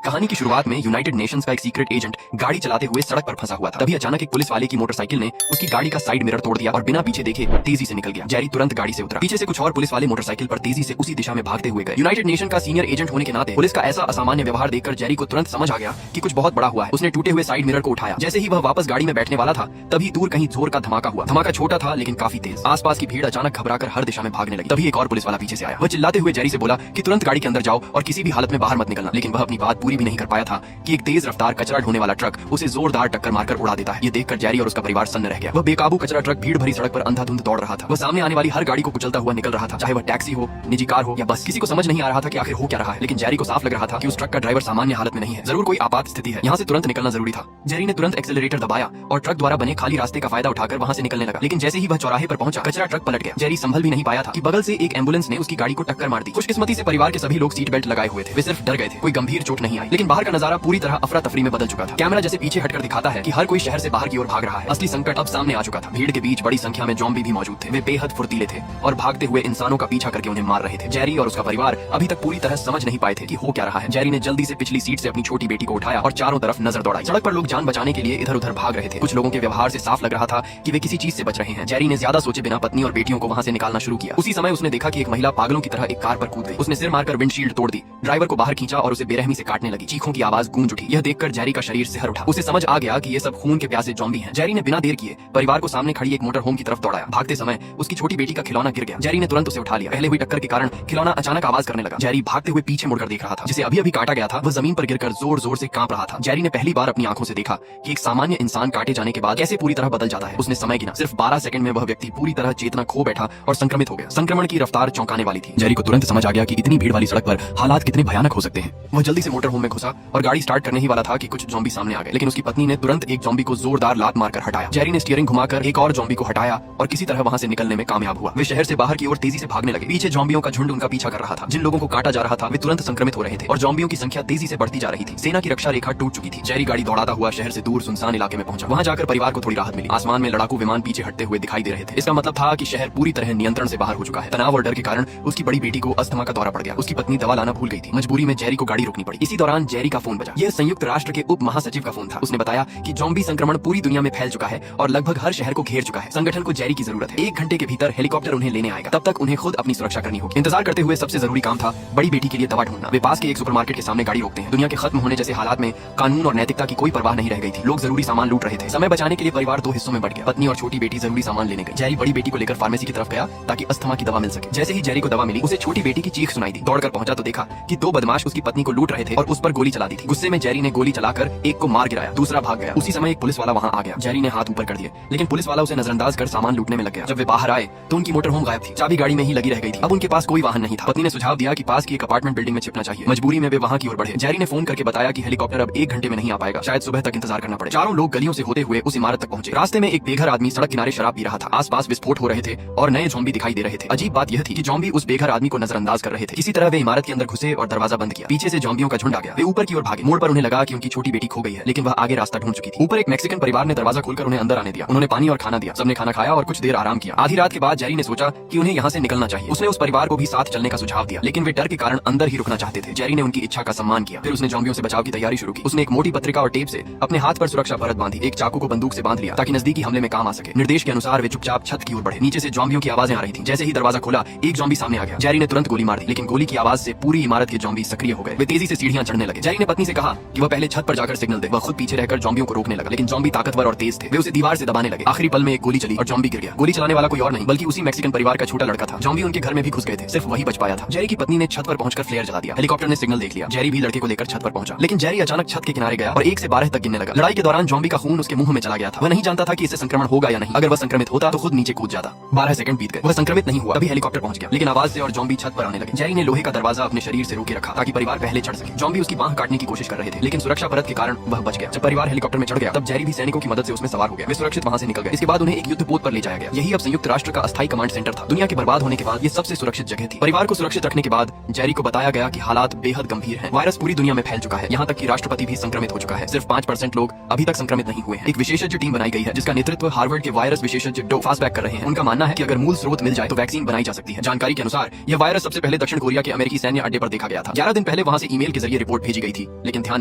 कहानी की शुरुआत में यूनाइटेड नेशंस का एक सीक्रेट एजेंट गाड़ी चलाते हुए सड़क पर फंसा हुआ था। तभी अचानक एक पुलिस वाले की मोटरसाइकिल ने उसकी गाड़ी का साइड मिरर तोड़ दिया और बिना पीछे देखे तेजी से निकल गया। जेरी तुरंत गाड़ी से उतरा। पीछे से कुछ और पुलिस वाले मोटरसाइकिल पर तेजी से उसी दिशा में भागते हुए गए। यूनाइटेड नेशन का सीनियर एजेंट होने के नाते पुलिस का ऐसा असामान्य व्यवहार देखकर जेरी को तुरंत समझ आ गया कि कुछ बहुत बड़ा हुआ है। उसने टूटे हुए साइड मिरर को उठाया। जैसे ही वह वापस गाड़ी में बैठने वाला था तभी दूर कहीं जोर का धमाका हुआ। धमाका छोटा था लेकिन काफी तेज। आसपास की भीड़ अचानक घबराकर हर दिशा में भागने लगी। तभी एक और पुलिस वाला पीछे से आया। वह चिल्लाते हुए जेरी से बोला कि तुरंत गाड़ी के अंदर जाओ और किसी भी हालत में बाहर मत निकलना। लेकिन वह अपनी बात पूरी भी नहीं कर पाया था कि एक तेज रफ्तार कचरा ढोने वाला ट्रक उसे जोरदार टक्कर मारकर उड़ा देता है। ये देखकर जेरी और उसका परिवार सन्न रह गया। वह बेकाबू कचरा ट्रक भीड़ भरी सड़क पर अंधाधुंध दौड़ रहा था। वह सामने आने वाली हर गाड़ी को कुचलता हुआ निकल रहा था, चाहे वह टैक्सी हो, निजी कार हो या बस। किसी को समझ नहीं आ रहा था कि आखिर हो क्या रहा है, लेकिन जेरी को साफ लग रहा था कि उस ट्रक का ड्राइवर सामान्य हालत में नहीं है। जरूर कोई आपात स्थिति है, यहाँ से तुरंत निकलना जरूरी था। जेरी ने तुरंत एक्सेलरेटर दबाया और ट्रक द्वारा बने खाली रास्ते का फायदा उठाकर वहाँ से निकलने लगा। लेकिन जैसे ही वह चौराहे पर पहुंचा कचरा ट्रक पलट गया। जेरी संभल भी नहीं पाया था कि बगल से एक एम्बुलेंस ने उसकी गाड़ी को टक्कर मार दी। खुशकिस्मती से परिवार के सभी लोग सीट बेल्ट लगाए हुए थे। वे सिर्फ डर गए थे, कोई गंभीर चोट नहीं आई। लेकिन बाहर का नजारा पूरी तरह अफरा तफरी में बदल चुका था। कैमरा जैसे पीछे हटकर दिखाता है कि हर कोई शहर से बाहर की ओर भाग रहा है। असली संकट अब सामने आ चुका था। भीड़ के बीच बड़ी संख्या में ज़ॉम्बी भी मौजूद थे। वे बेहद फुर्तीले थे और भागते हुए इंसानों का पीछा करके उन्हें मार रहे थे। जेरी और उसका परिवार अभी तक पूरी तरह समझ नहीं पाए थे कि हो क्या रहा है। जेरी ने जल्दी से पिछली सीट से अपनी छोटी बेटी को उठाया और चारों तरफ नजर दौड़ाई। सड़क पर लोग जान बचाने के लिए इधर उधर भाग रहे थे। कुछ लोगों के व्यवहार से साफ लग रहा था कि वे किसी चीज से बच रहे हैं। जेरी ने ज्यादा सोचे बिना पत्नी और बेटियों को वहाँ से निकालना शुरू किया। उसी समय उसने देखा कि एक महिला पागलों की तरह एक कार पर कूद गई। उसने सिर मारकर विंडशील्ड तोड़ दी, ड्राइवर को बाहर खींचा और उसे बेरहमी से काटने लगी। चीखों की आवाज गूंज उठी। यह देखकर जेरी का शरीर सिहर उठा। उसे समझ आ गया कि ये सब खून के प्यासे ज़ॉम्बी हैं। जेरी ने बिना देर किए परिवार को सामने खड़ी एक मोटर होम की तरफ दौड़ाया। भागते समय उसकी छोटी बेटी का खिलौना गिर गया। जेरी ने तुरंत उसे उठा लिया। पहले हुई टक्कर के कारण खिलौना अचानक आवाज करने लगा। जेरी भागते हुए पीछे मुड़कर देख रहा था। जिसे अभी अभी काटा गया था वह जमीन पर गिरकर जोर जोर से कांप रहा था। जेरी ने पहली बार अपनी आंखों से देखा कि एक सामान्य इंसान काटे जाने के बाद कैसे पूरी तरह बदल जाता है। उसने समय गिना। सिर्फ 12 सेकंड में वह व्यक्ति पूरी तरह चेतना खो बैठा और संक्रमित हो गया। संक्रमण की रफ्तार चौंकाने वाली थी। जेरी को तुरंत समझ आ गया कि इतनी भीड़ वाली सड़क पर हालात कितने भयानक हो सकते हैं। वह जल्दी से मोटर होम में घुसा और गाड़ी स्टार्ट करने ही वाला था कि कुछ ज़ॉम्बी सामने आ गए। लेकिन उसकी पत्नी ने तुरंत एक ज़ॉम्बी को जोरदार लात मारकर हटाया। जेरी ने स्टीयरिंग घुमाकर एक और ज़ॉम्बी को हटाया और किसी तरह वहां से निकलने में कामयाब हुआ। वे शहर से बाहर की ओर तेजी से भागने लगे। पीछे ज़ॉम्बियों का झुंड उनका पीछा कर रहा था। जिन लोगों को काटा जा रहा था वे तुरंत संक्रमित हो रहे थे और ज़ॉम्बियों की संख्या तेजी से बढ़ती जा रही थी। सेना की रक्षा रेखा टूट चुकी थी। जेरी गाड़ी दौड़ाता हुआ शहर से दूर सुनसान इलाके में पहुंचा। वहां जाकर परिवार को थोड़ी राहत मिली। आसमान में लड़ाकू विमान पीछे हटते हुए दिखाई दे रहे थे। इसका मतलब था कि शहर पूरी तरह नियंत्रण से बाहर हो चुका है। तनाव और डर के कारण उसकी बड़ी बेटी को अस्थमा का दौरा पड़ गया। उसकी पत्नी दवा लाना भूल गई थी। मजबूरी में जेरी को गाड़ी रोकनी पड़ी। इसी दौरान जेरी का फोन बजा। यह संयुक्त राष्ट्र के उप महासचिव का फोन था। उसने बताया कि ज़ॉम्बी संक्रमण पूरी दुनिया में फैल चुका है और लगभग हर शहर को घेर चुका है। संगठन को जेरी की जरूरत है। 1 घंटे के भीतर हेलीकॉप्टर उन्हें लेने आएगा। तब तक उन्हें खुद अपनी सुरक्षा करनी होगी। इंतजार करते हुए सबसे जरूरी काम था बड़ी बेटी के लिए दवा ढूंढना। वे पास के एक सुपरमार्केट के सामने गाड़ी रोकते हैं। दुनिया के खत्म होने जैसे हालात में कानून और नैतिकता की कोई परवाह नहीं रह गई थी। लोग जरूरी सामान लूट रहे थे। समय बचाने के लिए परिवार 2 हिस्सों में बढ़ गया। पत्नी और छोटी बेटी जरूरी सामान लेने गई। जेरी बड़ी बेटी को लेकर फार्मेसी की तरफ गया ताकि अस्थमा की दवा मिल सके। जैसे ही जेरी को दवा मिली उसे छोटी बेटी की चीख सुनाई दी। दौड़कर पहुंचा तो देखा कि 2 बदमाश उसकी पत्नी को लूट रहे थे और उस पर गोली चला दी थी। गुस्से में जेरी ने गोली चलाकर एक को मार गिराया, दूसरा भाग गया। उसी समय एक पुलिस वाला वहां आ गया। जेरी ने हाथ ऊपर कर दिए लेकिन पुलिस वाला उसे नजरअंदाज कर सामान लूटने में लग गया। जब वे बाहर आए तो उनकी मोटर होम गायब थी। चाबी गाड़ी में ही लगी रह गई थी। अब उनके पास कोई वाहन नहीं था। पत्नी ने सुझाव दिया कि पास की एक अपार्टमेंट बिल्डिंग में छिपना चाहिए। मजबूरी में वे वहां की ओर बढ़े। जेरी ने फोन करके बताया कि हेलीकॉप्टर अब 1 घंटे में नहीं आ पाएगा, शायद सुबह तक इंतजार करना पड़े। चारों लोग गलियों से होते हुए उस इमारत तक पहुंचे। रास्ते में एक बेघर आदमी सड़क किनारे शराब पी रहा था। आसपास विस्फोट हो रहे थे और नए ज़ॉम्बी दिखाई दे रहे थे। अजीब बात यह थी कि ज़ॉम्बी उस बेघर आदमी को नजरअंदाज कर रहे थे। किसी तरह वे इमारत के अंदर घुसे और दरवाजा बंद किया। पीछे से ज़ॉम्बियों का झुंड आ गया। वे ऊपर की ओर भागे। मोड़ पर उन्हें लगा कि उनकी छोटी बेटी खो गई है, लेकिन वह आगे रास्ता ढूंढ चुकी थी। ऊपर एक मैक्सिकन परिवार ने दरवाजा खोलकर उन्हें अंदर आने दिया। उन्होंने पानी और खाना दिया। सबने खाना खाया और कुछ देर आराम किया। आधी रात के बाद जेरी ने सोचा कि उन्हें यहाँ से निकलना चाहिए। उसने उस परिवार को भी साथ चलने का सुझाव दिया, लेकिन वे डर के कारण अंदर ही रुकना चाहते थे। जेरी ने उनकी इच्छा का सम्मान किया। फिर उसने ज़ॉम्बियों से बचाव की तैयारी शुरू की। उसने एक मोटी पत्रिका और टेप से अपने हाथ पर सुरक्षा परत बांधी। एक चाकू को बंदूक से बांध लिया ताकि नजदीकी हमले में काम आ सके। निर्देश के अनुसार वे चुपचाप छत की ओर बढ़े। नीचे से ज़ॉम्बियों की आवाजें आ रही थी। जैसे ही दरवाजा खोला एक ज़ॉम्बी सामने आ गया। जेरी ने तुरंत गोली मार दी, लेकिन गोली की आवाज से पूरी इमारत के ज़ॉम्बी सक्रिय हो गए। वे तेजी से सीढ़ियां चढ़ने लगे। जेरी ने पत्नी से कहा कि वह पहले छत पर जाकर सिग्नल दे। वह खुद पीछे रहकर ज़ॉम्बियों को रोकने लगा, लेकिन ज़ॉम्बी ताकतवर और तेज थे। वे उसे दीवार से दबाने लगे। आखिरी पल में एक गोली चली और ज़ॉम्बी गिर गया। गोली चलाने वाला कोई और नहीं बल्कि उसी मैक्सिकन परिवार का छोटा लड़का था। ज़ॉम्बी उनके घर में भी घुस गए थे, सिर्फ वही बच पाया था। जेरी की पत्नी ने छत पर पहुंचकर फ्लेयर जला दिया। हेलीकॉप्टर ने सिग्नल देख लिया। जेरी भी लड़के को लेकर छत पर पहुंचा, लेकिन जेरी अचानक छत के किनारे गया और 1 से 12 तक गिनने लगा। लड़ाई के दौरान ज़ॉम्बी का खून उसके मुंह में चला गया था। वह नहीं जानता था कि इससे संक्रमण होगा या नहीं। अगर वह संक्रमित होता तो खुद नीचे कूद जाता। 12 सेकंड बीत गए। वह संक्रमित नहीं हुआ। तभी हेलीकॉप्टर पहुंच गया, लेकिन आवाज से और ज़ॉम्बी छत पर आने लगे। जेरी ने लोहे का दरवाजा अपने शरीर से रोके रखा ताकि परिवार पहले चढ़ सके। ज़ॉम्बी उसकी बांह काटने की कोशिश कर रहे थे, लेकिन सुरक्षा परत के कारण वह बच गया। जब परिवार हेलीकॉप्टर में चढ़ गया तब जेरी भी सैनिकों की मदद से उसमें सवार हो गया। वे सुरक्षित वहां से निकल गए। इसके बाद उन्हें एक युद्ध पोत पर ले जाया गया। यही अब संयुक्त राष्ट्र का अस्थायी कमांड सेंटर था। दुनिया के बर्बाद होने के बाद ये सबसे सुरक्षित जगह थी। परिवार को सुरक्षित रखने के बाद जेरी को बताया गया कि हालात बेहद गंभीर हैं। वायरस पूरी दुनिया में फैल चुका है, यहाँ तक कि राष्ट्रपति भी संक्रमित हो चुका है। सिर्फ 5% लोग अभी तक संक्रमित नहीं हुए हैं। एक विशेषज्ञ टीम बनाई गई है जिसका नेतृत्व हार्वर्ड के वायरस विशेषज्ञ डो फास्टबैक कर रहे हैं। उनका मानना है कि अगर मूल स्रोत मिल जाए तो वैक्सीन बनाई जा सकती है। जानकारी के अनुसार यह वायरस सबसे पहले दक्षिण कोरिया के अमेरिकी सैन्य अड्डे पर देखा गया था। 11 दिन पहले वहां से ईमेल के जरिए रिपोर्ट रिपोर्ट भेजी गई थी, लेकिन ध्यान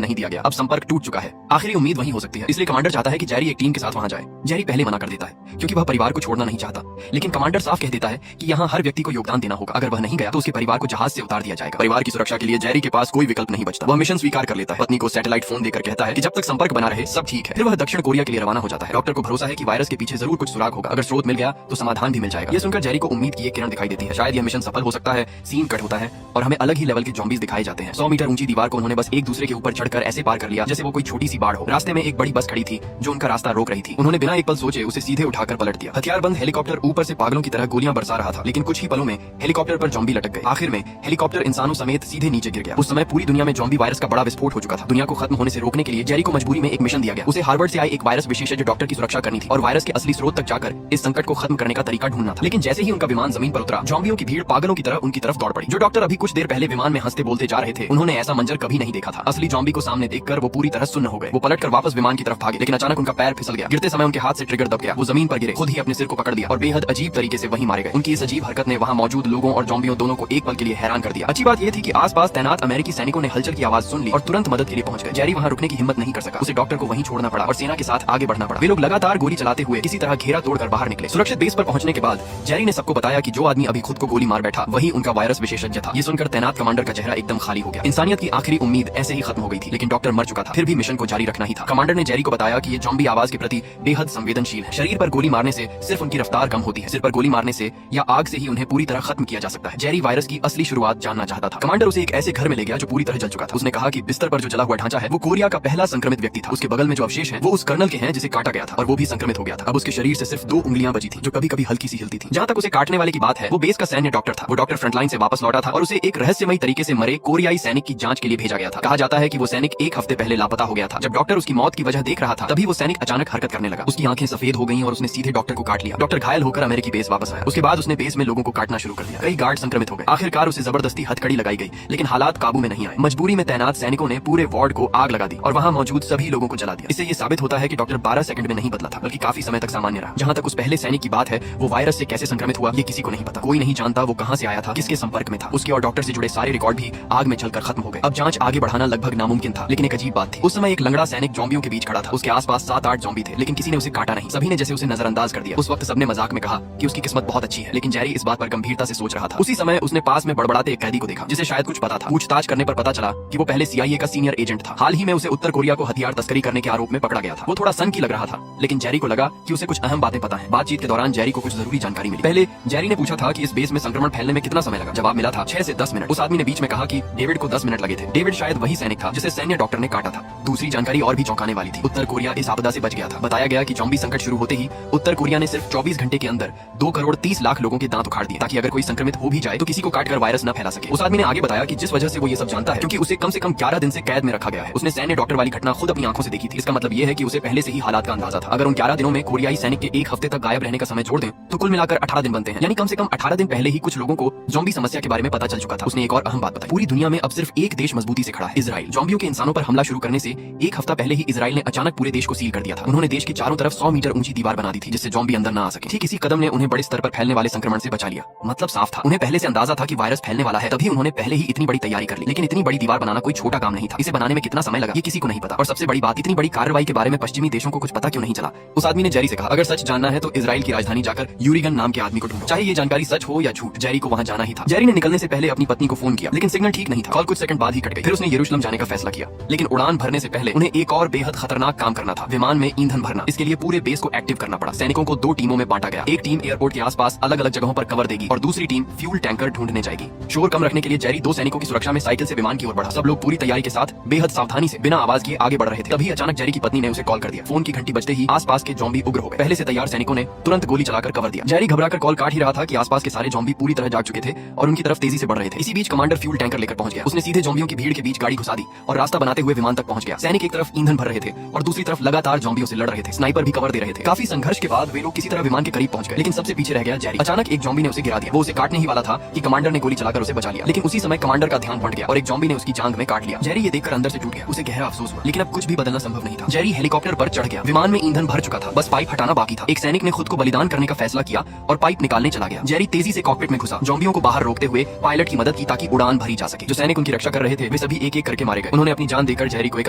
नहीं दिया गया। अब संपर्क टूट चुका है। आखिरी उम्मीद वही हो सकती है। इसलिए कमांडर चाहता है कि जेरी एक टीम के साथ वहां जाए। जेरी पहले मना कर देता है क्योंकि वह परिवार को छोड़ना नहीं चाहता, लेकिन कमांडर साफ कह देता है कि यहाँ हर व्यक्ति को योगदान देना होगा। अगर वह नहीं गया तो उसके परिवार को जहाज से उतार दिया जाएगा। परिवार की सुरक्षा के लिए जेरी के पास कोई विकल्प नहीं बचता। वह मिशन स्वीकार कर लेता है। पत्नी को सैटेलाइट फोन देकर कहता है कि जब तक संपर्क बना रहे सब ठीक है। फिर वह दक्षिण कोरिया के लिए रवाना हो जाता है। डॉक्टर को भरोसा है कि वायरस के पीछे जरूर कुछ सुराग होगा। अगर स्रोत मिल गया तो समाधान भी मिल जाएगा। ये सुनकर जेरी को उम्मीद की एक किरण दिखाई देती है। शायद यह मिशन सफल हो सकता है। सीन कट होता है और हमें अलग ही लेवल के ज़ॉम्बीज दिखाए जाते हैं। 100 मीटर ऊंची दीवार को उन्होंने बस एक दूसरे के ऊपर चढ़कर ऐसे पार कर लिया जैसे वो कोई छोटी सी बाढ़ हो। रास्ते में एक बड़ी बस खड़ी थी जो उनका रास्ता रोक रही थी। उन्होंने बिना एक पल सोचे उसे सीधे उठाकर पलट दिया। हथियारबंद हेलीकॉप्टर ऊपर से पागलों की तरह गोलियां बरसा रहा था, लेकिन कुछ ही पलों में हेलीकॉप्टर पर ज़ॉम्बी लटक गए। आखिर में हेलीकॉप्टर इंसानों समेत सीधे नीचे गिर गया। उस समय पूरी दुनिया में ज़ॉम्बी वायरस का बड़ा विस्फोट हो चुका था। दुनिया को खत्म होने से रोकने के लिए जेरी को मजबूरी में एक मिशन दिया गया। उसे हार्वर्ड से आए एक वायरस विशेषज्ञ डॉक्टर की सुरक्षा करनी थी और वायरस के असली स्रोत तक जाकर इस संकट को खत्म करने का तरीका ढूंढना था। लेकिन जैसे ही उनका विमान जमीन पर उतरा, ज़ॉम्बियों की भीड़ पागलों की तरह उनकी तरफ दौड़ पड़ी। जो डॉक्टर अभी कुछ देर पहले विमान में हंसते बोलते जा रहे थे, उन्होंने ऐसा मंजर कभी नहीं देखा था। असली ज़ॉम्बी को सामने देखकर वो पूरी तरह सुन्न हो गए। वो पलटकर वापस विमान की तरफ भागे, लेकिन अचानक उनका पैर फिसल गया। गिरते समय उनके हाथ से ट्रिगर दब गया। वो जमीन पर गिरे, खुद ही अपने सिर को पकड़ दिया और बेहद अजीब तरीके से वहीं मारे गए। उनकी इस अजीब हरकत ने वहां मौजूद लोगों और ज़ॉम्बियों दोनों को एक पल के लिए हैरान कर दिया। अच्छी बात यह थी कि आसपास तैनात अमेरिकी सैनिकों ने हलचल की आवाज सुन ली और तुरंत मदद के लिए पहुंच गए। जेरी वहां रुकने की हिम्मत नहीं कर सका। उसे डॉक्टर को वहीं छोड़ना पड़ा और सेना के साथ आगे बढ़ना पड़ा। वे लोग लगातार गोली चलाते हुए किसी तरह घेरा तोड़कर बाहर निकले। सुरक्षित बेस पर पहुंचने के बाद जेरी ने सबको बताया कि जो आदमी अभी खुद को गोली मार बैठा वही उनका वायरस विशेषज्ञ था। ये सुनकर तैनात कमांडर का चेहरा एकदम खाली हो गया। इंसानियत की आखिरी उम्मीद ऐसे ही खत्म हो गई थी, लेकिन डॉक्टर मर चुका था। फिर भी मिशन को जारी रखना ही था। कमांडर ने जेरी को बताया कि ये ज़ॉम्बी आवाज के प्रति बेहद संवेदनशील है। शरीर पर गोली मारने से सिर्फ उनकी रफ्तार कम होती है, सिर पर गोली मारने से या आग से ही उन्हें पूरी तरह खत्म किया जा सकता है। जेरी वायरस की असली शुरुआत जानना चाहता था। कमांडर उसे एक ऐसे घर में ले गया जो पूरी तरह जल चुका था। उसने कहा कि बिस्तर पर जो जला हुआ ढांचा है वो कोरिया का पहला संक्रमित व्यक्ति था। उसके बगल में जो अवशेष है वो उस कर्नल के हैं जिसे काटा गया था और वो भी संक्रमित हो गया था। अब उसके शरीर से सिर्फ 2 उंगलियां बची थी जो कभी कभी हल्की सी हिलती थी। जहां तक उसे काटने वाले की बात है, वो बेस का सैन्य डॉक्टर था। वो डॉक्टर फ्रंटलाइन से वापस लौटा था और उसे एक रहस्यमयी तरीके से मरे कोरियाई सैनिक की जांच के लिए भेजा गया था। कहा जाता है कि वो सैनिक एक हफ्ते पहले लापता हो गया था। जब डॉक्टर उसकी मौत की वजह देख रहा था, तभी वो सैनिक अचानक हरकत करने लगा। उसकी आंखें सफेद हो गई और उसने सीधे डॉक्टर को काट लिया। डॉक्टर घायल होकर अमेरिकी बेस वापस आया। उसके बाद उसने बेस में लोगों को काटना शुरू कर दिया। कई गार्ड संक्रमित हो गए। आखिरकार उसे जबरदस्ती हथकड़ी लगाई गई, लेकिन हालात काबू में नहीं आए। मजबूरी में तैनात सैनिकों ने पूरे वार्ड को आग लगा दी और वहां मौजूद सभी लोगों को जला दिया। इससे ये साबित होता है कि डॉक्टर 12 सेकंड में नहीं बदला था, बल्कि काफी समय तक सामान्य रहा। जहां तक उस पहले सैनिक की बात है, वो वायरस से कैसे संक्रमित हुआ ये किसी को नहीं पता। कोई नहीं जानता वो कहां से आया था, किसके संपर्क में था। उसके और डॉक्टर से जुड़े सारे रिकॉर्ड भी आग में जलकर खत्म हो गए। अब जांच आगे बढ़ाना लगभग नामुमकिन था, लेकिन एक अजीब बात थी। उस समय एक लंगड़ा सैनिक ज़ॉम्बियों के बीच खड़ा था। उसके आसपास 7-8 ज़ॉम्बी थे, लेकिन किसी ने उसे काटा नहीं। सभी ने जैसे उसे नजरअंदाज कर दिया। उस वक्त सबने मजाक में कहा कि उसकी किस्मत बहुत अच्छी है, लेकिन जेरी इस बात पर गंभीरता से सोच रहा था। उसी समय उसने पास में बड़बड़ाते एक कैदी को देखा जिसे शायद कुछ पता था। पूछताछ करने पर पता चला कि वो पहले CIA का सीनियर एजेंट था। हाल ही में उसे उत्तर कोरिया को हथियार तस्करी करने के आरोप में पकड़ा गया था। वो थोड़ा सन की लग रहा था, लेकिन जेरी को लगा कि उसे कुछ अहम बातें पता है। बातचीत के दौरान जेरी को कुछ जरूरी जानकारी मिली। पहले जेरी ने पूछा था कि इस बेस में संक्रमण फैलने में कितना समय लगा। जवाब मिला था 6 से 10 मिनट। उस आदमी ने बीच में कहा कि डेविड को 10 मिनट लगे थे। डेविड शायद वही सैनिक था जिसे सैन्य डॉक्टर ने काटा था। दूसरी जानकारी और भी चौंकाने वाली थी। उत्तर कोरिया इस आपदा से बच गया था। बताया गया कि ज़ॉम्बी संकट शुरू होते ही उत्तर कोरिया ने सिर्फ 24 घंटे के अंदर 2 करोड़ 30 लाख लोगों के दांत उखाड़ दिए, ताकि अगर कोई संक्रमित हो भी जाए तो किसी को काटकर वायरस न फैला सके। उस आदमी ने आगे बताया कि जिस वजह से वो ये सब जानता है क्योंकि उसे कम से कम 11 दिन से कैद में रखा गया है। उसने सैन्य डॉक्टर वाली घटना खुद अपनी आंखों से देखी थी। इसका मतलब ये है कि उसे पहले से ही हालात का अंदाजा था। अगर उन 11 दिनों में कोरियाई सैनिक के एक हफ्ते तक गायब रहने का समय जोड़ दें तो कुल मिलाकर 18 दिन बनते हैं। यानी कम से कम 18 दिन पहले ही कुछ लोगों को ज़ॉम्बी समस्या के बारे में पता चल चुका था। उसने एक और अहम बात बताई। पूरी दुनिया में अब सिर्फ एक देश मजबूती से खड़ा है, इजराइल। ज़ॉम्बियों के इंसानों पर हमला शुरू करने से एक हफ्ता पहले ही इजराइल ने अचानक पूरे देश को सील कर दिया था। उन्होंने देश के चारों तरफ 100 मीटर ऊंची दीवार बना दी थी जिससे ज़ॉम्बी अंदर न आ सके। ठीक इसी कदम ने उन्हें बड़े स्तर पर फैलने वाले संक्रमण से बचा लिया। मतलब साफ था, उन्हें पहले से अंदाजा था कि वायरस फैलने वाला है, तभी उन्होंने पहले ही इतनी बड़ी तैयारी कर ली। लेकिन इतनी बड़ी दीवार बनाना कोई छोटा काम नहीं था। इसे बनाने में कितना समय लगा ये किसी को नहीं पता। और सबसे बड़ी बात, इतनी बड़ी कार्रवाई के बारे में पश्चिमी देशों को कुछ पता क्यों नहीं चला। उस आदमी ने जेरी से कहा, अगर सच जानना है तो इजराइल की राजधानी जाकर यूरिगन नाम के आदमी को ढूंढो, चाहे ये जानकारी सच हो या झूठ। जेरी को वहां जाना ही था। जेरी ने निकलने से पहले अपनी पत्नी को फोन किया, लेकिन सिग्नल ठीक नहीं था। कॉल कुछ सेकंड बाद ही कट गई। फिर उसने यरूशलेम जाने का फैसला किया, लेकिन उड़ान भरने से पहले उन्हें एक और बेहद खतरनाक काम करना था, विमान में ईंधन भरना। इसके लिए पूरे बेस को एक्टिव करना पड़ा। सैनिकों को 2 टीमों में बांटा गया। एक टीम एयरपोर्ट के आसपास अलग अलग जगहों पर कवर देगी और दूसरी टीम फ्यूल टैंकर ढूंढने जाएगी। शोर कम रखने के लिए जेरी 2 सैनिकों की सुरक्षा में साइकिल से विमान की ओर बढ़ा। सब लोग पूरी तैयारी के साथ बेहद सावधानी से बिना आवाज किए आगे बढ़ रहे थे। तभी अचानक जेरी की पत्नी ने उसे कॉल कर दिया। फोन की घंटी बजते ही आसपास के ज़ॉम्बी उग्र हो गए। पहले से तैयार सैनिकों ने तुरंत गोली चलाकर कवर दिया। जेरी घबराकर कॉल काट ही रहा था कि आसपास के सारे ज़ॉम्बी पूरी तरह जाग चुके थे और उनकी तरफ तेजी से बढ़ रहे थे। इसी बीच कमांडर फ्यूल टैंकर लेकर पहुंच गया। उसने सीधे ज़ॉम्बियों की भीड़ के बीच गाड़ी घुसा दी और रास्ता बनाते हुए विमान तक पहुंच गया। सैनिक एक तरफ ईंधन भर रहे थे और दूसरी तरफ लगातार ज़ॉम्बियों से लड़ रहे थे। स्नाइपर भी कवर दे रहे थे। काफी संघर्ष संघर्ष के बाद वे लोग किसी तरह विमान के करीब पहुंच गए, लेकिन सबसे पीछे रह गया जेरी। अचानक एक जॉम्बी ने उसे गिरा दिया। वो उसे काटने ही वाला था कि कमांडर ने गोली चलाकर उसे बचा लिया, लेकिन उसी समय कमांडर का ध्यान भटक गया और एक जॉम्बी ने उसकी जांघ में काट लिया। जेरी ये देखकर अंदर से टूट गया। उसे गहरा अफसोस हुआ, लेकिन अब कुछ भी बदलना संभव नहीं था। जेरी हेलीकॉप्टर पर चढ़ गया। विमान में ईंधन भर चुका था, बस पाइप हटाना बाकी था। एक सैनिक ने खुद को बलिदान करने का फैसला किया और पाइप निकालने चला गया। जेरी तेजी से कॉकपिट में घुसा, जॉम्बियों को बाहर रोकते हुए पायलट की मदद की ताकि उड़ान भरी जा सके। जो सैनिक उनकी रक्षा कर रहे थे वे सभी एक एक करके मारे गए। उन्होंने अपनी जान देकर जेरी को एक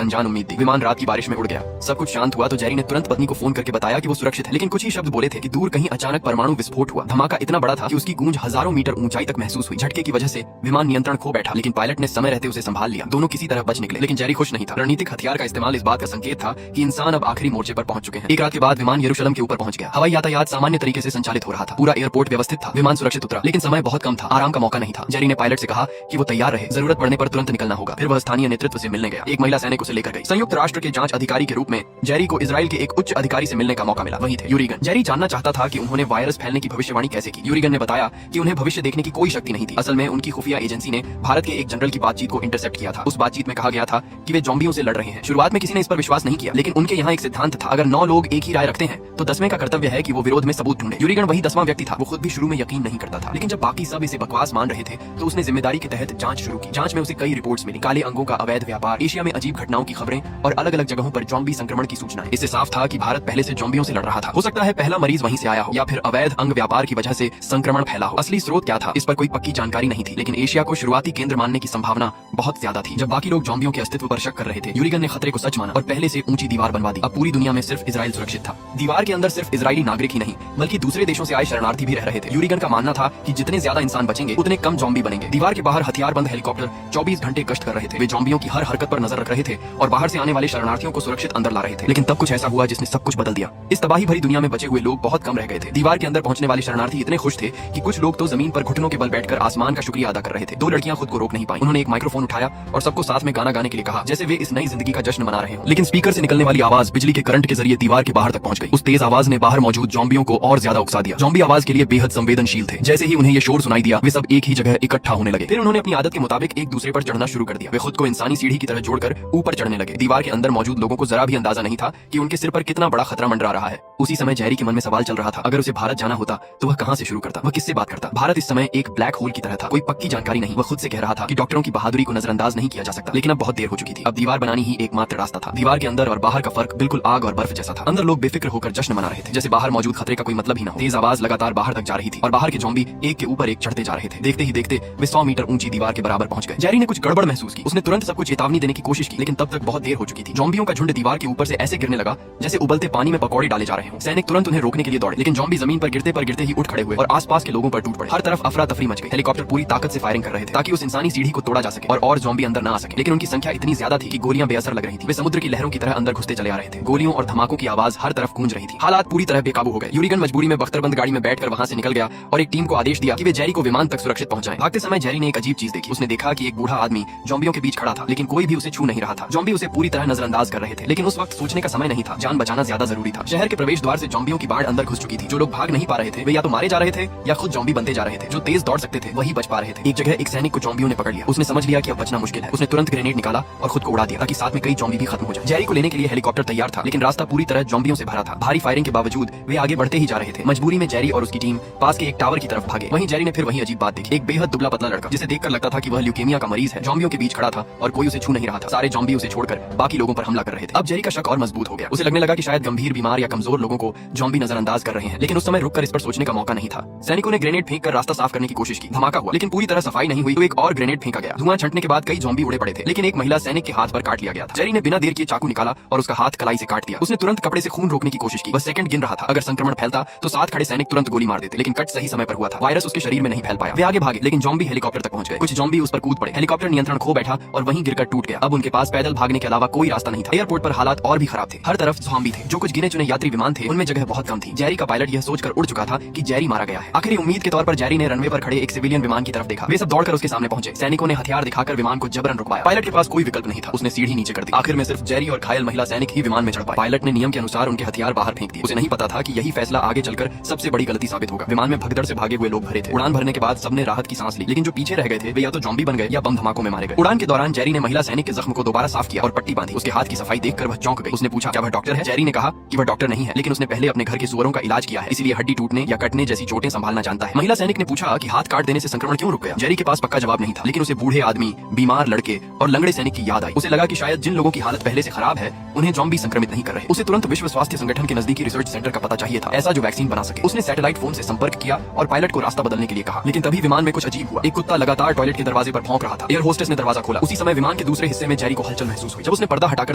अनजान उम्मीद दी। विमान रात की बारिश में उड़ गया। सब कुछ शांत हुआ तो जेरी ने तुरंत पत्नी को फोन करके बताया कि वो सुरक्षित है, लेकिन कुछ ही शब्द बोले थे कि दूर कहीं अचानक परमाणु विस्फोट हुआ। धमाका इतना बड़ा था कि उसकी गूंज हजारों मीटर ऊंचाई तक महसूस हुई। झटके की वजह से विमान नियंत्रण खो बैठा, लेकिन पायलट ने समय रहते उसे संभाल लिया। दोनों किसी तरह बच निकले, लेकिन जेरी खुश नहीं था। रणनीतिक हथियार का इस्तेमाल इस बात का संकेत था कि इंसान अब आखिरी मोर्चे पर पहुंच चुके हैं। एक रात के बाद विमान यरूशलेम के ऊपर पहुंच गया। हवाई यातायात सामान्य तरीके से संचालित हो रहा था। पूरा एयरपोर्ट व्यवस्थित था। विमान सुरक्षित उतरा, लेकिन समय बहुत कम था। आराम का मौका नहीं था। जेरी ने पायलट से कहा कि वो तैयार रहे, जरूरत पड़ने पर तुरंत निकलना होगा। फिर वह स्थानीय नेतृत्व से मिलने गया। एक महिला सैनिक उसे लेकर गई। संयुक्त राष्ट्र के जांच अधिकारी के रूप में जेरी को इजराइल के एक उच्च अधिकारी से मिलने का मौका मिला। वही थे यूरीगन। जेरी जानना चाहता था कि उन्होंने वायरस फैलने की भविष्यवाणी कैसे की। यूरीगन ने बताया कि उन्हें भविष्य देखने की कोई शक्ति नहीं थी। असल में उनकी खुफिया एजेंसी ने भारत के एक जनरल की बातचीत को इंटरसेप्ट किया था। उस बातचीत में कहा गया था कि वे जॉम्बियों से लड़ रहे हैं। शुरुआत में किसी ने इस पर विश्वास नहीं किया, लेकिन उनके यहाँ एक सिद्धांत था, अगर 9 लोग एक ही राय रखते हैं तो 10वें का कर्तव्य है कि वो विरोध में सबूत ढूंढे। यूरीगन वही 10वां व्यक्ति था। वो खुद भी शुरू में यकीन नहीं करता था, लेकिन जब बाकी सब इसे बकवास मान रहे थे तो उसने जिम्मेदारी के तहत जांच शुरू की। जांच में उसे कई रिपोर्ट्स मिली। काले अंगों का अवैध व्यापार, एशिया में अजीब घटनाओं की खबरें और अलग अलग जगहों पर जॉम्बी संक्रमण की सूचनाएं। इससे साफ था कि भारत पहले से जॉम्बियों से लड़ रहा था। हो सकता है पहला मरीज वहीं से आया हो, या फिर अवैध अंग व्यापार की वजह से संक्रमण फैला हो। असली स्रोत क्या था इस पर कोई पक्की जानकारी नहीं थी, लेकिन एशिया को शुरुआती केंद्र मानने की संभावना बहुत ज्यादा थी। जब बाकी लोग जॉम्बियों के अस्तित्व पर शक कर रहे थे, यूरीगन ने खतरे को सच माना और पहले से ऊंची दीवार बनवा दी। अब पूरी दुनिया में सिर्फ इजराइल सुरक्षित था। दीवार के अंदर सिर्फ इजरायली नागरिक ही नहीं बल्कि दूसरे देशों से आए शरणार्थी भी रह रहे थे। यूरीगन का मानना था कि जितने ज्यादा इंसान बचेंगे उतने कम जॉम्बी बनेंगे। दीवार के बाहर हथियारबंद हेलीकॉप्टर 24 घंटे गश्त कर रहे थे। वे जॉम्बियों की हर हरकत पर नजर रख रहे थे और बाहर से आने वाले शरणार्थियों को सुरक्षित अंदर ला रहे थे। लेकिन तब कुछ ऐसा हुआ जिसने सब कुछ बदल दिया। इस तबाही भरी दुनिया में बचे हुए लोग बहुत कम रह गए थे। दीवार के अंदर पहुंचने वाले शरणार्थी इतने खुश थे कि कुछ लोग तो जमीन पर घुटनों के बल बैठकर आसमान का शुक्रिया अदा कर रहे थे। 2 लड़कियां खुद को रोक नहीं पाई। उन्होंने एक माइक्रोफोन उठाया और सबको साथ में गाना गाने के लिए कहा, जैसे वे इस नई जिंदगी का जश्न मना रहे हों। लेकिन स्पीकर से निकलने वाली आवाज बिजली के करंट के जरिए दीवार के बाहर तक पहुंच गई। उस तेज आवाज ने बाहर मौजूद जॉम्बियों को और ज्यादा उकसा दिया। जॉम्बी आवाज के लिए बेहद संवेदनशील थे। जैसे ही उन्हें ये शोर सुनाई दिया, वे सब एक ही जगह इकट्ठा होने लगे। फिर उन्होंने अपनी आदत के मुताबिक एक दूसरे पर चढ़ना शुरू कर दिया। वे खुद को इंसानी सीढ़ी की तरह जोड़कर ऊपर चढ़ने लगे। दीवार के अंदर मौजूद लोगों को जरा भी अंदाजा नहीं था कि उनके सिर पर कितना बड़ा खतरा मंडरा रहा है। उसी समय जेरी के मन में सवाल चल रहा था, अगर उसे भारत जाना होता तो वह कहां से शुरू करता, वह किससे बात करता। भारत इस समय एक ब्लैक होल की तरह था, कोई पक्की जानकारी नहीं। वह खुद से कह रहा था कि डॉक्टरों की बहादुरी को नजरअंदाज नहीं किया जा सकता, लेकिन अब बहुत देर हो चुकी थी। अब दीवार बनानी ही एकमात्र रास्ता था। दीवार के अंदर और बाहर का फर्क बिल्कुल आग और बर्फ जैसा था। अंदर लोग बेफिक्र होकर जश्न मना रहे थे, जैसे बाहर मौजूद खतरे का कोई मतलब ही न हो। तेज आवाज लगातार बाहर तक जा रही थी और बाहर के जॉम्बी एक के ऊपर एक चढ़ते जा रहे थे। देखते ही देखते वे 100 मीटर ऊंची दीवार के बराबर पहुंच गए। जेरी ने कुछ गड़बड़ महसूस की। उसने तुरंत सबको चेतावनी देने की कोशिश की, लेकिन तब तक बहुत देर हो चुकी थी। जॉम्बियों का झुंड दीवार के ऊपर से ऐसे गिरने लगा जैसे उबलते पानी में पकौड़े डाले जा रहे हों। सैनिक तुरंत उन्हें रोकने के लिए दौड़े, लेकिन जॉम्बी जमीन पर गिरते ही उठ खड़े हुए और आसपास के लोगों पर टूट पड़े। हर तरफ अफरा तफरी मच गई। हेलीकॉप्टर पूरी ताकत से फायरिंग कर रहे थे ताकि उस इंसानी सीढ़ी को तोड़ा जा सके और जॉम्बी अंदर न आ सके। लेकिन उनकी संख्या इतनी ज्यादा थी कि गोलियां बेअसर लग रही थी। वे समुद्र की लहरों की तरह अंदर घुसते चले आ रहे थे। गोलियों और धमाकों की आवाज हर तरफ गूंज रही थी। हालात पूरी तरह बेकाबू हो गए। यूरीगन मजबूरी में बख्तरबंद गाड़ी में बैठकर वहां से निकल गया और एक टीम को आदेश दिया कि वे जेरी को विमान तक सुरक्षित पहुंचाएं। भागते समय जेरी ने एक अजीब चीज देखी। उसने देखा कि एक बूढ़ा आदमी जॉम्बियों के बीच खड़ा था, लेकिन कोई भी उसे छू नहीं रहा था। जॉम्बी उसे पूरी तरह नजरअंदाज कर रहे थे, लेकिन उस वक्त सोचने का समय नहीं था। जान बचाना ज्यादा जरूरी था। शहर के प्रवेश द्वार से जॉम्बियों की बाढ़ अंदर घुस चुकी थी। जो लोग भाग नहीं पा रहे थे वे या तो मारे जा रहे थे या खुद जॉम्बी बनते जा रहे थे। जो तेज दौड़ सकते थे वही बच पा रहे थे। एक जगह एक सैनिक को जॉम्बियों ने पकड़ लिया। उसने समझ लिया कि अब बचना मुश्किल है। उसने तुरंत ग्रेनेड निकाला और खुद को उड़ा दिया ताकि साथ में कई जॉम्बी भी खत्म हो जाए। जेरी को लेने के लिए हेलीकॉप्टर तैयार था, लेकिन रास्ता पूरी तरह जॉम्बियों से भरा था। भारी फायरिंग के बावजूद वे आगे बढ़ते ही जा रहे थे। मजबूरी में जेरी और उसकी टीम पास के एक टावर की तरफ भागे। वहीं जेरी ने फिर वही अजीब बात देखी। एक बेहद दुबला पतला लड़का जिसे देखकर लगता था कि वह ल्यूकेमिया का मरीज है, जॉम्बियों के बीच खड़ा था और कोई उसे छू नहीं रहा था। सारे जॉम्बी उसे छोड़कर बाकी लोगों पर हमला कर रहे थे। अब जेरी का शक और मजबूत हो गया। उसे लगने लगा कि शायद गंभीर बीमार या कमजोर लोगों को जॉम्बी नजरअंदाज कर रहे हैं, लेकिन उस समय रुककर इस पर सोचने का मौका नहीं था। सैनिकों ने ग्रेनेड फेंककर रास्ता साफ करने की कोशिश की। धमाका हुआ, लेकिन पूरी तरह सफाई नहीं हुई तो एक और ग्रेनेड फेंका गया। धुआं छंटने के बाद कई जॉम्बी उड़े पड़े थे, लेकिन एक महिला सैनिक के हाथ पर काट लिया गया था। जेरी ने बिना देर किए चाकू निकाला और उसका हाथ कलाई से काट दिया। उसने तुरंत कपड़े से खून रोकने की कोशिश की। वह सेकंड गिन रहा था। अगर संक्रमण फैलता तो साथ खड़े सैनिक तुरंत गोली मार देते, लेकिन कट सही समय पर हुआ था। वायरस उसके शरीर में नहीं फैल पाया। वे आगे भागे, लेकिन जॉम्बी हेलीकॉप्टर तक पहुंच गए। कुछ जॉम्बी उस पर कूद पड़े। हेलीकॉप्टर नियंत्रण खो बैठा और वहीं गिरकर टूट गया। अब उनके पास पैदल भागने के अलावा कोई रास्ता नहीं था। एयरपोर्ट पर हालात और भी खराब थे। हर तरफ ज़ॉम्बी थे। जो कुछ गिने चुने यात्री विमान थे उनमें जगह बहुत कम थी। जेरी का पायलट यह सोचकर उड़ चुका था कि जेरी मारा गया है। आखिरी उम्मीद के तौर पर जेरी ने रनवे पर खड़े एक सिविलियन विमान की तरफ देखा। वे सब दौड़कर उसके सामने पहुंचे। सैनिकों ने हथियार दिखाकर विमान को जबरन रुकवाया। पायलट के पास कोई विकल्प नहीं था। उसने सीढ़ी नीचे कर दी। आखिर में सिर्फ जेरी और घायल महिला सैनिक ही विमान में चढ़ पाए। पायलट ने नियम के अनुसार उनके हथियार बाहर फेंक दिए। उसे नहीं पता था कि यही फैसला आगे चलकर सबसे बड़ी गलती साबित होगा। विमान में भगदड़ से भागे हुए लोग भरे थे। उड़ान भरने के बाद सबने राहत की सांस ली, लेकिन जो पीछे रह गए थे वे या तो जॉम्बी बन गए या बम धमाकों में मारे गए। उड़ान के दौरान जेरी ने महिला सैनिक के जख्म को दोबारा साफ किया और पट्टी बांधी। उसके हाथ की सफाई देखकर वह चौंक गई। उसने पूछा, क्या वह डॉक्टर है? जेरी ने कहा कि वह डॉक्टर नहीं है, लेकिन उसने पहले अपने घर के सुअरों का इलाज किया है, इसलिए हड्डी टूटने या कटने जैसी चोटें संभालना जानता है। महिला सैनिक ने पूछा कि हाथ काट देने से संक्रमण क्यों रुक गया। जेरी के पास पक्का जवाब नहीं था, लेकिन उसे बूढ़े आदमी, बीमार लड़के और लंगड़े सैनिक की याद आई। उसे लगा कि शायद जिन लोगों की हालत पहले से खराब है उन्हें ज़ॉम्बी संक्रमित नहीं कर रहे। उसे तुरंत विश्व स्वास्थ्य संगठन के नजदीकी रिसर्च सेंटर का पता चाहिए था, ऐसा जो वैक्सीन बना सके। उसने सैटेलाइट फोन से संपर्क किया और पायलट को रास्ता बदलने के लिए कहा, लेकिन तभी विमान में कुछ अजीब हुआ। एक कुत्ता लगातार टॉयलेट के दरवाजे पर भौंक रहा था। एयर होस्टेस ने दरवाजा खोला। उसी समय विमान के दूसरे हिस्से में जेरी को हलचल महसूस हुई। जब उसने पर्दा हटाकर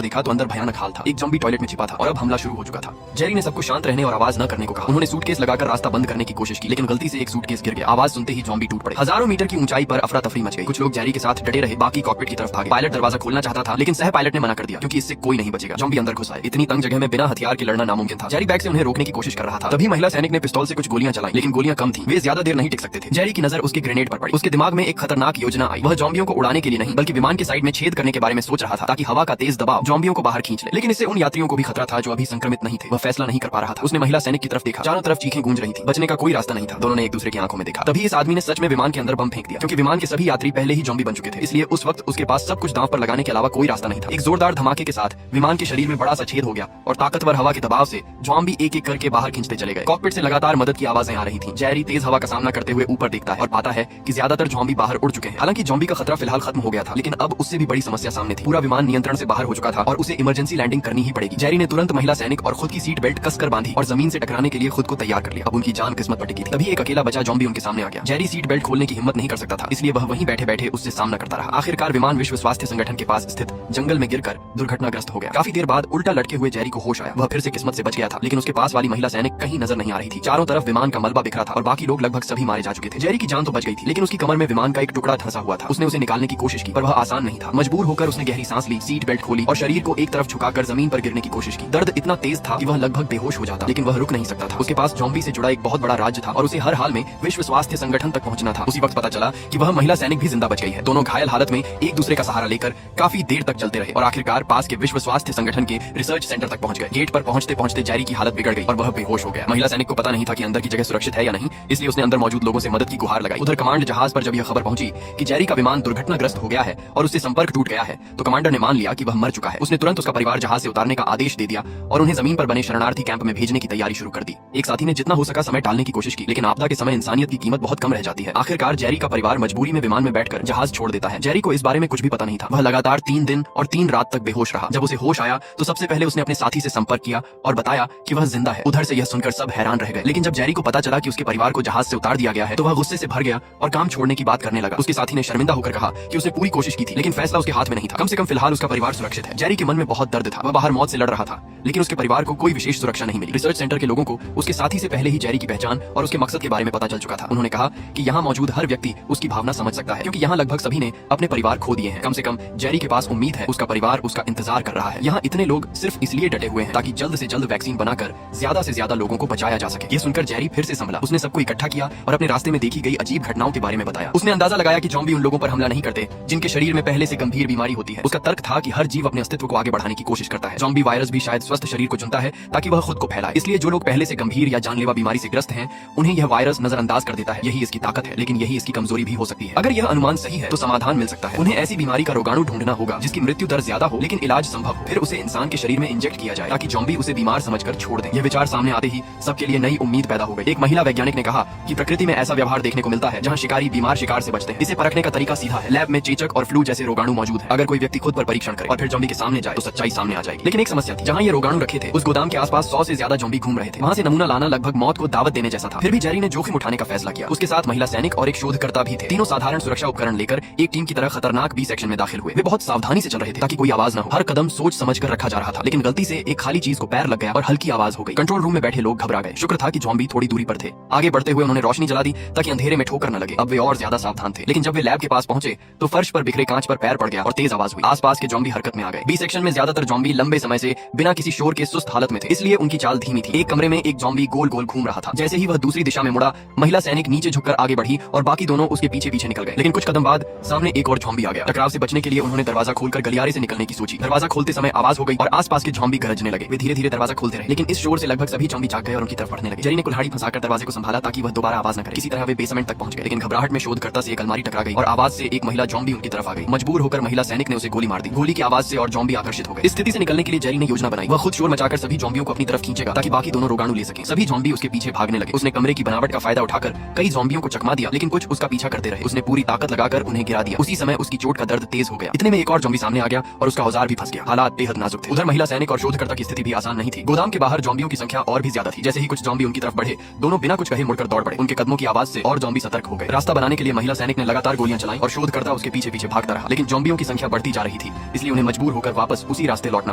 देखा तो अंदर भयानक हाल था। एक ज़ॉम्बी टॉयलेट में छिपा था और अब हमला शुरू हो चुका था। जेरी ने सबको शांत रहने और आवाज न करने को कहा। उन्होंने सूटकेस लगाकर रास्ता बंद करने की कोशिश की, लेकिन गलती से एक सूटकेस गिर गया। आवाज सुनते ही ज़ॉम्बी टूट पड़े। हजारों मीटर की ऊंचाई पर अफरा तफरी मच गई। कुछ लोग जेरी के साथ डटे रहे, बाकी कॉकपिट की तरफ भागे। पायलट दरवाजा खोलना चाहता था, लेकिन सह पायलट ने मना कर दिया, क्योंकि इससे कोई नहीं बचेगा। ज़ॉम्बी अंदर घुस आए। इतनी तंग जगह में बिना हथियार के लड़ना नामुमकिन था। जेरी बैग से उन्हें रोकने की कोशिश कर रहा था। तभी महिला सैनिक ने पिस्तौल से कुछ गोलियां चलाई, लेकिन गोलियां कम थी, वे ज्यादा देर नहीं टिक सकते थे। जेरी की नजर उसके ग्रेनेड पर पड़ी। उसके दिमाग में एक खतरनाक योजना आई। वह ज़ॉम्बियों को उड़ाने के लिए नहीं, बल्कि विमान के साइड में छेद करने के बारे में सोच रहा था, ताकि हवा का तेज दबाव ज़ॉम्बियों को बाहर खींच ले। लेकिन इससे उन यात्रियों को भी खतरा था जो अभी संक्रमित नहीं थे। वह फैसला नहीं कर पा रहा था। उसने महिला सैनिक की तरफ देखा। चारों तरफ चीखें गूंज रही थी। बचने का कोई रास्ता नहीं था। दोनों ने एक दूसरे की आंखों में देखा। तभी इस आदमी ने सच में विमान के अंदर बम फेंक दिया, क्योंकि विमान के सभी यात्री पहले ही ज़ॉम्बी बन चुके थे। इसलिए उस वक्त उसके पास सब कुछ दांव पर लगाने के अलावा कोई रास्ता नहीं था। एक जोरदार धमाके के साथ विमान के शरीर में बड़ा सा छेद हो गया और ताकतवर हवा के दबाव से ज़ॉम्बी एक एक करके बाहर खींचते चले गए। कॉकपिट से लगातार मदद की आवाजें आ रही थी। जेरी तेज हवा का सामना करते हुए ऊपर देखता है और पाता है कि ज्यादातर ज़ॉम्बी बाहर उड़ चुके हैं। हालांकि ज़ॉम्बी का खतरा फिलहाल खत्म हो गया था, लेकिन अब उससे भी बड़ी समस्या सामने थी। पूरा विमान नियंत्रण से बाहर हो चुका था और उसे इमरजेंसी लैंडिंग करनी ही पड़ेगी। जेरी ने तुरंत महिला सैनिक और खुद की सीट बेल्ट कसकर बांधी और जमीन से टकराने के लिए खुद को तैयार कर लिया। अब उनकी जान किस्मत पर टिकी थी। तभी एक अकेला बचा ज़ॉम्बी उनके सामने आ गया। जेरी सीट बेल्ट खोलने की हिम्मत नहीं कर सकता था, इसलिए वह वहीं बैठे बैठे उससे सामना करता रहा। आखिरकार विमान विश्व स्वास्थ्य संगठन के पास स्थित जंगल में गिरकर दुर्घटनाग्रस्त हो गया। काफी देर बाद उल्टा लटके हुए जेरी को होश आया। वह फिर से किस्मत से बच गया था, लेकिन उसके पास वाली महिला सैनिक कहीं नजर नहीं आ रही थी। चारों तरफ विमान का मलबा बिखरा था और बाकी लोग लगभग सभी मारे जा चुके थे। जेरी की जान तो बच गई थी, लेकिन उसकी कमर में विमान का एक टुकड़ा धंसा हुआ था। उसने उसे निकालने की कोशिश की, पर वह आसान नहीं था। मजबूर होकर उसने गहरी सांस ली, सीट बेल्ट खोली और शरीर को एक तरफ झुकाकर जमीन पर गिरने की कोशिश की। दर्द इतना तेज था कि वह लगभग बेहोश हो जाता, लेकिन वह रुक नहीं सकता था। उसके पास ज़ॉम्बी से जुड़ा एक बहुत बड़ा राज्य था और उसे हर हाल में विश्व स्वास्थ्य संगठन तक पहुंचना था। उसी वक्त पता चला कि वह महिला सैनिक भी जिंदा बच गई है। दोनों घायल हालत में एक दूसरे का सहारा लेकर काफी देर तक चलते रहे और आखिरकार पास के विश्व स्वास्थ्य संगठन के रिसर्च सेंटर तक पहुंच गए। गेट पर पहुंचते पहुंचते जेरी की हालत बिगड़ गई और वह बेहोश हो गया। महिला सैनिक को पता नहीं था कि अंदर की जगह सुरक्षित है या नहीं, इसलिए उसने अंदर मौजूद लोगों से मदद की गुहार लगाई। उधर कमांड जहाज पर जब यह खबर पहुंची कि जेरी का विमान दुर्घटनाग्रस्त हो गया है और उससे संपर्क टूट गया है, तो कमांडर ने मान लिया कि वह मर चुका है। उसने तुरंत उसका परिवार जहाज से उतारने का आदेश दे दिया और उन्हें जमीन पर बने शरणार्थी कैंप में भेजने की तैयारी शुरू कर दी। एक साथी ने जितना हो सका समय टालने की कोशिश की, लेकिन आपदा के समय इंसानियत की कीमत बहुत कम रह जाती है। आखिरकार जेरी का परिवार मजबूरी में विमान में बैठकर जहाज छोड़ देता है। जेरी को इस बारे में कुछ भी पता नहीं था। वह लगातार 3 दिन और 3 रात तक बेहोश रहा। जब उसे होश आया तो सबसे पहले उसने अपने साथी से संपर्क किया और बताया कि वह जिंदा है। उधर से यह सुनकर सब हैरान रह गए, लेकिन जब जेरी को पता चला कि उसके परिवार को जहाज से उतार दिया गया है तो वह गुस्से से भर गया और काम छोड़ने की बात करने लगा। उसके साथी ने शर्मिंदा होकर कहा कि उसने पूरी कोशिश की थी, लेकिन फैसला उसके हाथ में नहीं था। कम से कम फिलहाल उसका परिवार सुरक्षित है। जेरी के मन में बहुत दर्द था। वह बाहर मौत से लड़ रहा था, लेकिन उसके परिवार को कोई विशेष सुरक्षा नहीं मिली। रिसर्च सेंटर के लोगों को उसके साथी से पहले ही जेरी की पहचान और उसके मकसद के बारे में पता चल चुका था। उन्होंने कहा कि यहाँ मौजूद हर व्यक्ति उसकी भावना समझ सकता है, क्योंकि यहाँ लगभग सभी ने अपने परिवार खो दिए हैं। कम से कम जेरी के पास उम्मीद है, उसका परिवार उसका इंतजार कर रहा है। यहाँ इतने लोग सिर्फ इसलिए डटे हुए हैं ताकि जल्द से जल्द वैक्सीन बनाकर ज्यादा से ज्यादा लोगों को बचाया जा सके। ये सुनकर जेरी फिर से संभला। उसने सबको इकट्ठा किया और अपने रास्ते में देखी गई अजीब घटनाओं के बारे में बताया। उसने अंदाजा लगाया कि ज़ॉम्बी उन लोगों पर हमला नहीं करते जिनके शरीर में पहले से गंभीर बीमारी होती है। उसका तर्क था कि हर जीव अपने अस्तित्व को आगे बढ़ाने की कोशिश करता है। ज़ॉम्बी वायरस भी शायद स्वस्थ शरीर को चुनता है ताकि वह खुद को फैलाए। इसलिए जो लोग पहले से गंभीर या जानलेवा बीमारी से ग्रस्त हैं, उन्हें यह वायरस नजरअंदाज कर देता है। यही इसकी ताकत है, लेकिन यही इसकी कमजोरी भी हो सकती है। अगर यह अनुमान सही है तो समाधान मिल सकता है। उन्हें ऐसी बीमारी का रोगाणु ढूंढना होगा जिसकी मृत्यु दर ज्यादा हो लेकिन इलाज संभव हो। फिर उसे इंसान के शरीर में इंजेक्ट किया जाए ताकि ज़ॉम्बी उसे बीमार समझकर छोड़ दे। यह विचार सामने आते ही सबके लिए नई उम्मीद पैदा हो गई। एक महिला वैज्ञानिक ने कहा कि प्रकृति में ऐसा व्यवहार देखने को मिलता है जहाँ शिकारी बीमार शिकार से बचते हैं। इसे परखने का तरीका सीधा है। लैब में चेचक और फ्लू जैसे रोगाणु मौजूद है। अगर कोई व्यक्ति खुद पर परीक्षण करे और फिर ज़ॉम्बी के सामने जाए तो सच्चाई सामने आ जाएगी। लेकिन एक समस्या थी, जहाँ ये रोगाणु रखे थे उस गोदाम के आसपास 100 से ज्यादा ज़ॉम्बी घूम रहे थे। वहाँ से नमूना लाना लगभग मौत को दावत देने जैसा था। फिर भी जेरी ने जोखिम उठाने का फैसला किया। उसके साथ महिला सैनिक और एक शोधकर्ता भी थे। तीनों साधारण सुरक्षा उपकरण लेकर एक टीम की तरह खतरनाक बी सेक्शन में दाखिल हुए। वे बहुत सावधानी से चल रहे थे ताकि कोई आवाज न हो। हर कदम सोच समझ कर रखा जा रहा था, लेकिन गलती से एक खाली चीज को पैर लग गया और हल्की आवाज हो गई। कंट्रोल रूम में बैठे लोग घबरा गए। शुक्र था कि ज़ॉम्बी थोड़ी दूरी पर थे। आगे बढ़ते हुए उन्होंने रोशनी जला दी ताकि अंधेरे में ठोकर न लगे। अब वे और ज्यादा सावधान थे, लेकिन जब वे लैब के पास पहुंचे तो फर्श पर बिखरे कांच पर पैर पड़ गया और तेज आवाज हुई। आसपास के ज़ॉम्बी हरकत में आ गए। बी सेक्शन में ज्यादातर ज़ॉम्बी लंबे समय से बिना किसी शोर के सुस्त हालत में थे, इसलिए उनकी चाल धीमी थी। एक कमरे में एक ज़ॉम्बी गोल गोल घूम रहा था। जैसे ही वह दूसरी दिशा में मुड़ा, महिला सैनिक नीचे झुककर आगे बढ़ी और बाकी दोनों उसके पीछे पीछे निकल गए। लेकिन कुछ कदम बाद सामने एक और ज़ॉम्बी आ गया। टकराव से बचने के लिए उन्होंने दरवाजा खोलकर गलियारे से निकलने की सोची। दरवाजा खोलते समय आवाज हो गई और आसपास के ज़ॉम्बी गरजने लगे। वे धीरे धीरे दरवाजा खोलते रहे, लेकिन इस शोर से लगभग सभी ज़ॉम्बी जाग गए और उनकी तरफ बढ़ने लगे। जेरी ने कुल्हाड़ी फंसाकर दरवाजे को संभाला ताकि वह दोबारा आवाज न करे। किसी तरह वे बेसमेंट तक पहुंच गए, लेकिन घबराहट में शोधकर्ता से एक अलमारी टकरा गई और आवाज से एक महिला ज़ॉम्बी उनकी तरफ आ गई। मजबूर होकर महिला सैनिक ने उसे गोली मार दी। गोली की आवाज से और ज़ॉम्बी आकर्षित हो गए। इस स्थिति से निकलने के लिए जेरी ने योजना बनाई। वह खुद शोर मचाकर सभी ज़ॉम्बियों को अपनी तरफ खींचेगा ताकि बाकी दोनों रोगाणु ले सकें। सभी ज़ॉम्बी उसके पीछे भागने लगे। उसने कमरे की बनावट का फायदा उठाकर कई ज़ॉम्बियों को चकमा दिया, लेकिन कुछ उसका पीछा करते रहे। उसने पूरी ताकत लगाकर उन्हें गिरा दिया। उसी समय उसकी चोट का दर्द तेज हो गया। इतने में एक और ज़ॉम्बी सामने आ गया और उसका औजार भी फंस गया। हालात बेहद नाजुक थे। उधर महिला सैनिक और शोधकर्ता की स्थिति भी आसान नहीं थी। गोदाम के बाहर ज़ॉम्बियों की संख्या और भी ज्यादा थी। जैसे ही कुछ ज़ॉम्बी उनकी तरफ बढ़े, दोनों बिना कुछ कहे मुड़कर दौड़ पड़े। उनके कदमों की आवाज से और ज़ॉम्बी सतर्क हो गए। रास्ता बनाने के लिए महिला सैनिक ने लगातार गोलियां चलाई और शोधकर्ता उसके पीछे पीछे भागता रहा, लेकिन ज़ॉम्बियों की संख्या बढ़ती जा रही थी, इसलिए उन्हें मजबूर होकर वापस उसी रास्ते लौटना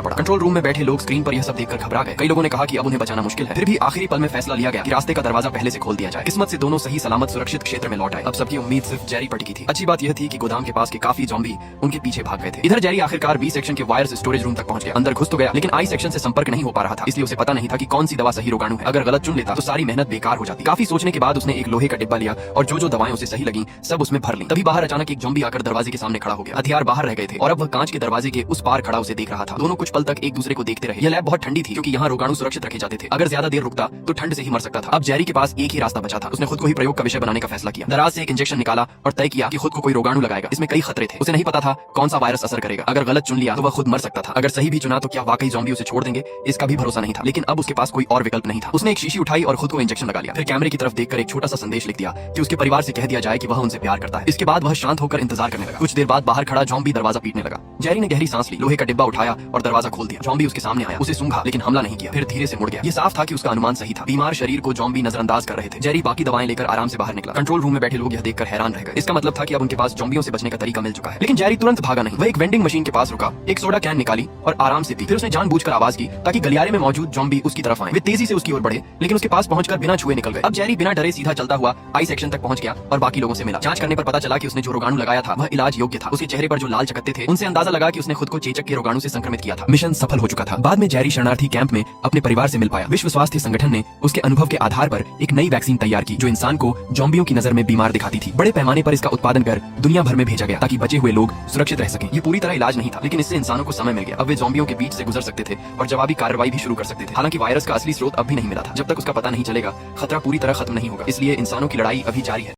पड़ा। कंट्रोल रूम में बैठे लोग स्क्रीन पर यह सब देखकर घबरा गए। कई लोगों ने कहा कि अब उन्हें बचाना मुश्किल है। फिर भी आखिरी पल में फैसला लिया गया कि रास्ते का दरवाजा पहले से खोल दिया जाए। किस्मत से दोनों सही सलामत सुरक्षित क्षेत्र में लौट आए। अब सबकी उम्मीद सिर्फ जेरी पर टिकी थी। अच्छी बात यह थी कि गोदाम के पास के काफी ज़ॉम्बी उनके पीछे भाग गए थे। इधर जेरी आखिरकार बी सेक्शन के वायर्स स्टोरेज रूम तक पहुंच गया। अंदर घुस तो गया, लेकिन आई सेक्शन से संपर्क नहीं हो पा रहा था, इसलिए उसे पता नहीं था कि कौन सी दवा सही रोगाणु है। अगर गलत चुन लेता तो सारी मेहनत बेकार हो जाती। काफी सोचने के बाद उसने एक लोहे का डिब्बा लिया और जो दवाएं उसे सही लगी सब उसमें भर ली। तभी बाहर अचानक एक ज़ॉम्बी आकर दरवाजे के सामने खड़ा हो गया। हथियार बाहर रह गए थे और अब वह कांच के दरवाजे के उस पार खड़ा उसे देख रहा था। दोनों कुछ पल तक एक दूसरे को देखते रहे। यह लैब बहुत ठंडी थी क्योंकि यहाँ रोगाणु सुरक्षित रखे जाते थे। अगर ज्यादा देर रुकता तो ठंड से ही मर सकता था। अब जेरी के पास एक ही रास्ता बचा था। उसने खुद को ही प्रयोग का विषय बनाने का फैसला किया। दराज से एक इंजेक्शन निकाला और तय किया कि खुद को कोई रोगाणु लगाएगा। इसमें कई खतरे थे। उसे नहीं पता था कौन सा वायरस असर करेगा। अगर गलत चुन लिया तो वह खुद मर सकता था। अगर सही भी चुना तो क्या वाकई ज़ॉम्बी उसे छोड़ देंगे, इसका भी भरोसा नहीं था। लेकिन अब उसके पास कोई और विकल्प नहीं था। उसने एक शीशी उठाई और खुद को इंजेक्शन लगा लिया। फिर कैमरे की तरफ देखकर एक छोटा सा संदेश लिख दिया कि उसके परिवार से कह दिया जाए कि वह उनसे प्यार करता है। इसके बाद वह शांत होकर इंतजार करने लगा। कुछ देर बाद बाहर खड़ा ज़ॉम्बी दरवाजा पीटने लगा। जेरी ने गहरी सांस ली, लोहे का डिब्बा उठाया और दरवाजा खोल दिया। ज़ॉम्बी उसके सामने आया, उसे सूंघा लेकिन हमला नहीं किया। फिर धीरे से मुड़ गया। ये साफ था कि उसका अनुमान सही था। बीमार शरीर को ज़ॉम्बी नजरअंदाज कर रहे थे। जेरी बाकी दवाएं लेकर आराम से बाहर निकला। कंट्रोल रूम में बैठे लोग यह देखकर हैरान रह गए। इसका मतलब था कि अब उनके पास ज़ॉम्बियों से बचने का तरीका मिल चुका है। लेकिन जेरी तुरंत भागा नहीं। वह एक वेंडिंग मशीन के पास रुका, एक सोडा कैन निकाली और आराम से पी। फिर उसने जानबूझकर आवाज की ताकि गलियारे में मौजूद ज़ॉम्बी उसकी तरफ आए। वे तेजी से उसकी ओर बढ़े, लेकिन उसके पास पहुंचकर बिना छुए निकल गए। अब जेरी बिना डरे सीधा चलता हुआ आई सेक्शन तक पहुंच गया और बाकी लोगों से मिला। जांच करने पर पता चला कि उसने जो रोगाणु लगाया था वह इलाज योग्य था। उसके चेहरे पर जो लाल चकत्ते थे उनसे अंदाजा लगा कि उसने खुद को चेचक के रोगाणु से संक्रमित किया था। मिशन सफल हो चुका था। बाद में जेरी शरणार्थी कैंप में अपने परिवार से मिल पाया। विश्व स्वास्थ्य संगठन ने उसके अनुभव के आधार पर एक नई वैक्सीन तैयार की जो इंसान को ज़ॉम्बियों की नजर में बीमार दिखाती थी। बड़े पैमाने पर इसका उत्पादन कर दुनिया भर में भेजा गया ताकि बचे हुए लोग सुरक्षित रह सकें। ये पूरी तरह इलाज नहीं था, लेकिन इससे इंसानों को समय मिल गया। अब वे ज़ॉम्बियों के बीच से गुजर सकते थे और जवाबी कार्रवाई भी शुरू कर सकते थे। हालांकि वायरस का असली स्रोत अब भी नहीं मिला था। जब तक उसका पता नहीं चलेगा खतरा पूरी तरह खत्म नहीं होगा। इसलिए इंसानों की लड़ाई अभी जारी है।